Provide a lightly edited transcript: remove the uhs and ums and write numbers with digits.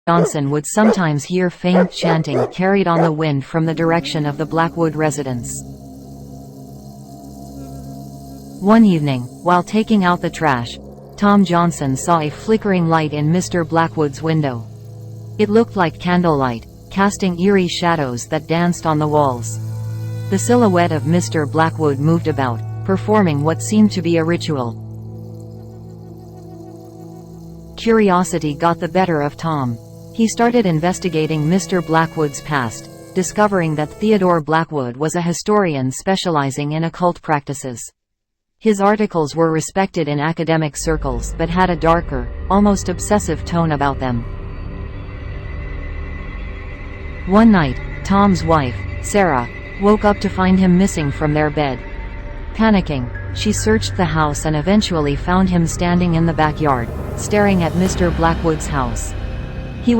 Johnson would sometimes hear faint chanting carried on the wind from the direction of the Blackwood residence. One evening, while taking out the trash, Tom Johnson saw a flickering light in Mr. Blackwood's window. It looked like candlelight, casting eerie shadows that danced on the walls. The silhouette of Mr. Blackwood moved about, performing what seemed to be a ritual. Curiosity got the better of Tom. He started investigating Mr. Blackwood's past, discovering that Theodore Blackwood was a historian specializing in occult practices. His articles were respected in academic circles but had a darker, almost obsessive tone about them. One night, Tom's wife, Sarah, woke up to find him missing from their bed. Panicking, she searched the house and eventually found him standing in the backyard, staring at Mr. Blackwood's house.